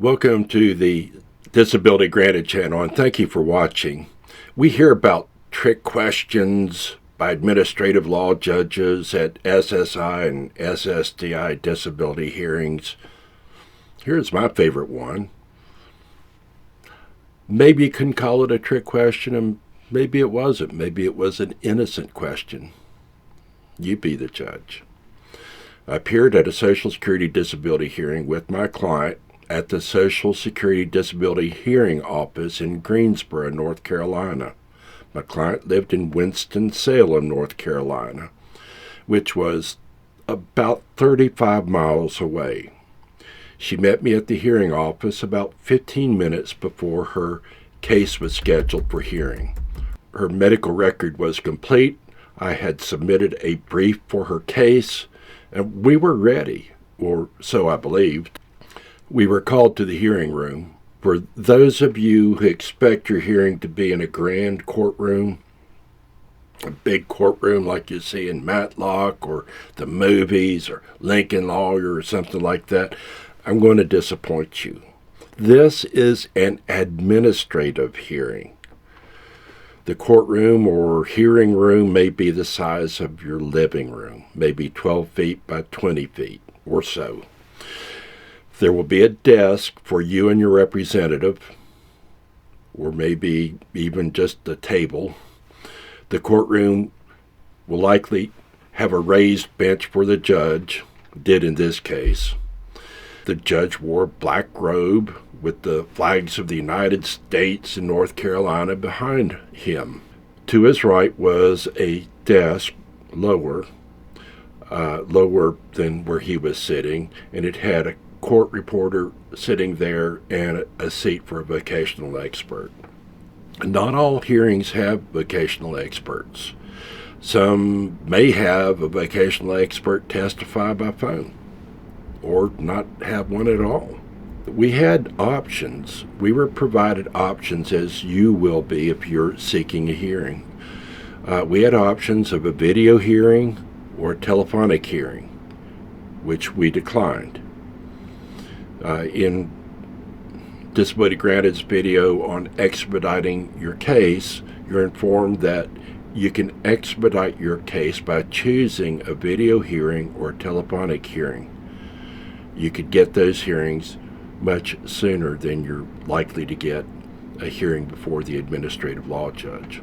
Welcome to the Disability Granted channel, and thank you for watching. We hear about trick questions by administrative law judges at SSI and SSDI disability hearings. Here's my favorite one. Maybe you couldn't call it a trick question, and maybe it wasn't. Maybe it was an innocent question. You be the judge. I appeared at a Social Security disability hearing with my client at the Social Security Disability Hearing Office in Greensboro, North Carolina. My client lived in Winston-Salem, North Carolina, which was about 35 miles away. She met me at the hearing office about 15 minutes before her case was scheduled for hearing. Her medical record was complete. I had submitted a brief for her case, and we were ready, or so I believed. We were called to the hearing room. For those of you who expect your hearing to be in a grand courtroom, a big courtroom like you see in Matlock or the movies or Lincoln Lawyer or something like that, I'm going to disappoint you. This is an administrative hearing. The courtroom or hearing room may be the size of your living room, maybe 12 feet by 20 feet or so. There will be a desk for you and your representative, or maybe even just a table. The courtroom will likely have a raised bench for the judge, did in this case. The judge wore a black robe with the flags of the United States and North Carolina behind him. To his right was a desk lower than where he was sitting, and it had a court reporter sitting there and a seat for a vocational expert. Not all hearings have vocational experts. Some may have a vocational expert testify by phone or not have one at all. We had options. We were provided options, as you will be if you're seeking a hearing. We had options of a video hearing or a telephonic hearing, which we declined. In Disability Granted's video on expediting your case, you're informed that you can expedite your case by choosing a video hearing or a telephonic hearing. You could get those hearings much sooner than you're likely to get a hearing before the administrative law judge.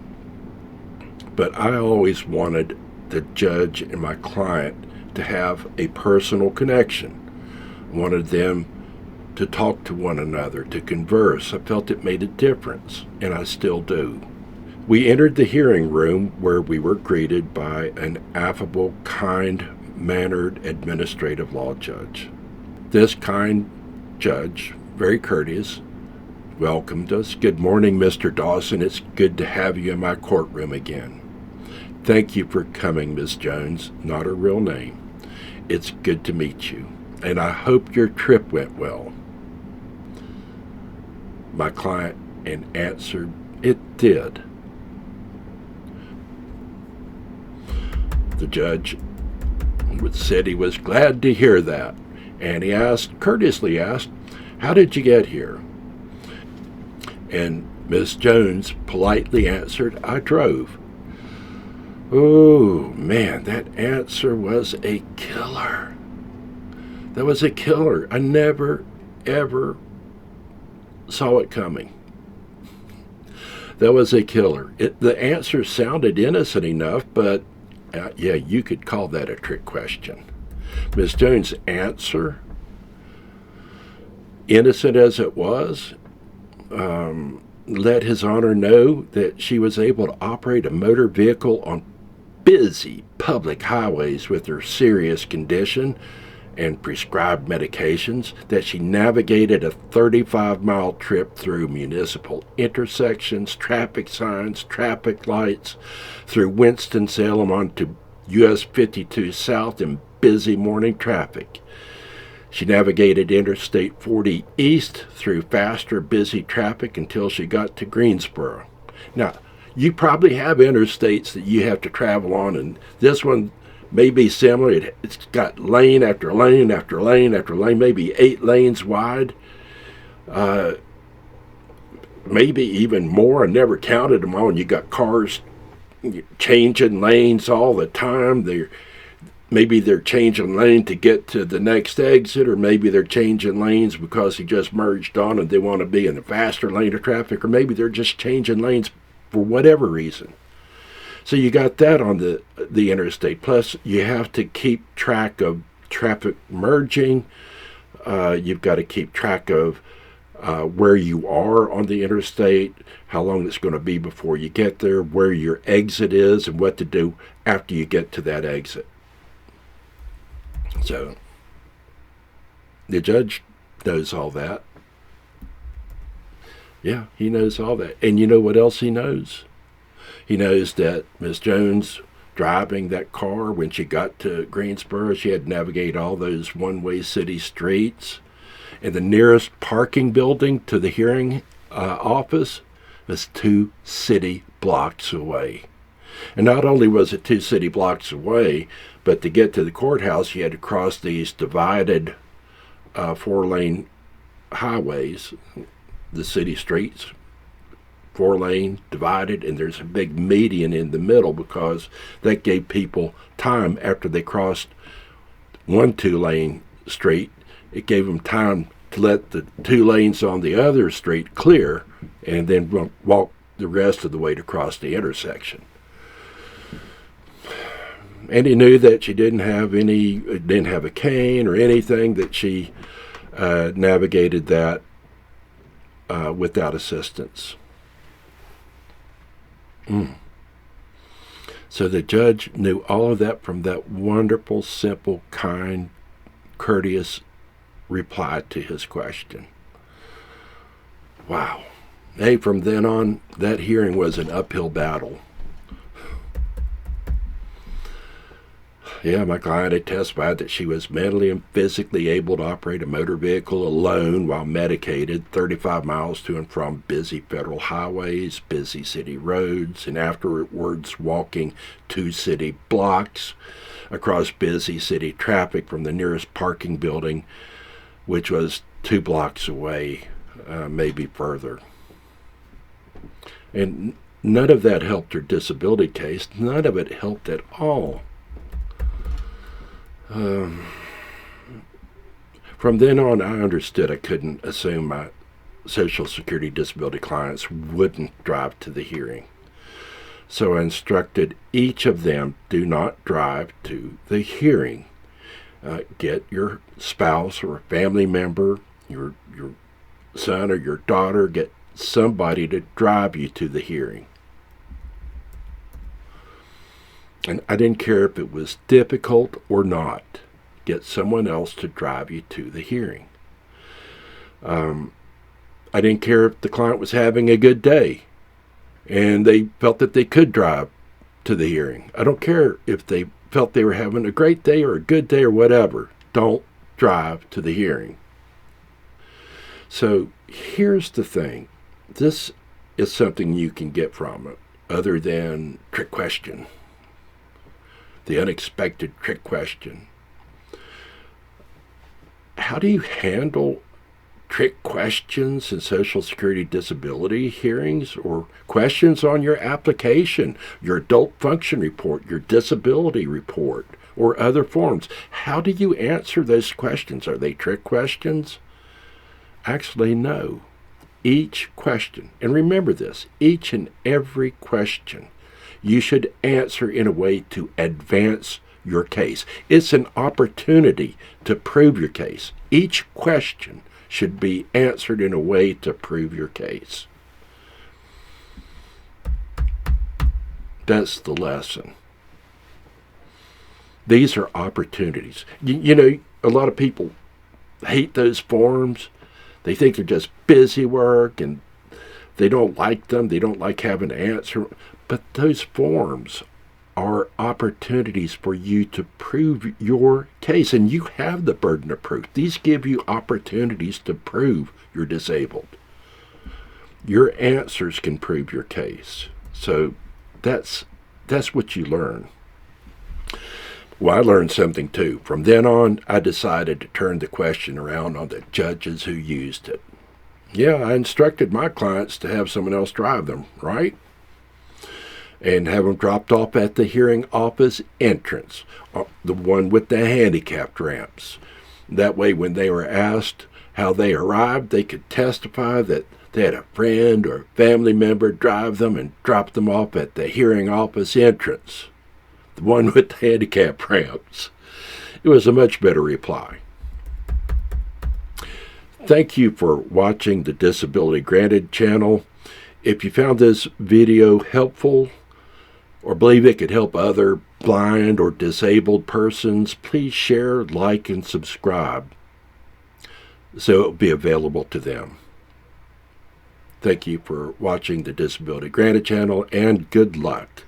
But I always wanted the judge and my client to have a personal connection. I wanted them to talk to one another, to converse. I felt it made a difference, and I still do. We entered the hearing room where we were greeted by an affable, kind-mannered administrative law judge. This kind judge, very courteous, welcomed us. "Good morning, Mr. Dawson. It's good to have you in my courtroom again. Thank you for coming, Ms. Jones," not her real name. "It's good to meet you, and I hope your trip went well." My client answered, "It did." The judge said he was glad to hear that, and he courteously asked, "How did you get here?" And Ms. Jones politely answered, "I drove." Oh, man, that answer was a killer. That was a killer. I never, ever saw it coming. That was a killer. The answer sounded innocent enough, but yeah, you could call that a trick question. Ms. Jones' answer, innocent as it was, let His Honor know that she was able to operate a motor vehicle on busy public highways with her serious condition and prescribed medications, that she navigated a 35-mile trip through municipal intersections, traffic signs, traffic lights, through Winston-Salem onto US 52 South in busy morning traffic. She navigated Interstate 40 East through faster, busy traffic until she got to Greensboro. Now, you probably have interstates that you have to travel on, and this one may be similar. It's got lane after lane after lane after lane, maybe 8 lanes wide. Uh, Maybe even more. I never counted them all. And you got cars changing lanes all the time. Maybe they're changing lane to get to the next exit, or maybe they're changing lanes because he just merged on and they want to be in the faster lane of traffic, or maybe they're just changing lanes for whatever reason. So you got that on the interstate. Plus, you have to keep track of traffic merging. You've got to keep track of where you are on the interstate, how long it's going to be before you get there, where your exit is, and what to do after you get to that exit. So the judge knows all that. Yeah, he knows all that. And you know what else he knows? He knows that Miss Jones driving that car, when she got to Greensboro, she had to navigate all those one-way city streets. And the nearest parking building to the hearing office was 2 city blocks away. And not only was it 2 city blocks away, but to get to the courthouse, you had to cross these divided 4-lane highways, the city streets, 4-lane divided, and there's a big median in the middle because that gave people time after they crossed one 2-lane street. It gave them time to let the 2 lanes on the other street clear and then walk the rest of the way to cross the intersection. And he knew that she didn't have a cane or anything, that she navigated that without assistance. So the judge knew all of that from that wonderful, simple, kind, courteous reply to his question. Wow. Hey, from then on, that hearing was an uphill battle. Yeah, my client had testified that she was mentally and physically able to operate a motor vehicle alone while medicated 35 miles to and from busy federal highways, busy city roads, and afterwards walking 2 city blocks across busy city traffic from the nearest parking building, which was 2 blocks away, maybe further. And none of that helped her disability case. None of it helped at all. From then on, I understood I couldn't assume my Social Security disability clients wouldn't drive to the hearing. So I instructed each of them, do not drive to the hearing. Get your spouse or a family member, your son or your daughter, get somebody to drive you to the hearing. And I didn't care if it was difficult or not. Get someone else to drive you to the hearing. I didn't care if the client was having a good day and they felt that they could drive to the hearing. I don't care if they felt they were having a great day or a good day or whatever. Don't drive to the hearing. So here's the thing. This is something you can get from it other than trick question. The unexpected trick question. How do you handle trick questions in Social Security disability hearings, or questions on your application, your adult function report, your disability report, or other forms? How do you answer those questions? Are they trick questions? Actually, no. Each question, and remember this, each and every question you should answer in a way to advance your case. It's an opportunity to prove your case. Each question should be answered in a way to prove your case. That's the lesson. These are opportunities. You know, a lot of people hate those forms. They think they're just busy work and they don't like them. They don't like having to answer. But those forms are opportunities for you to prove your case, and you have the burden of proof. These give you opportunities to prove you're disabled. Your answers can prove your case. So that's what you learn. Well, I learned something too. From then on, I decided to turn the question around on the judges who used it. Yeah, I instructed my clients to have someone else drive them, right? And have them dropped off at the hearing office entrance, the one with the handicapped ramps. That way, when they were asked how they arrived, they could testify that they had a friend or family member drive them and drop them off at the hearing office entrance, the one with the handicapped ramps. It was a much better reply. Thank you for watching the Disability Granted channel. If you found this video helpful or believe it could help other blind or disabled persons, please share, like, and subscribe so it will be available to them. Thank you for watching the Disability Granted channel, and good luck.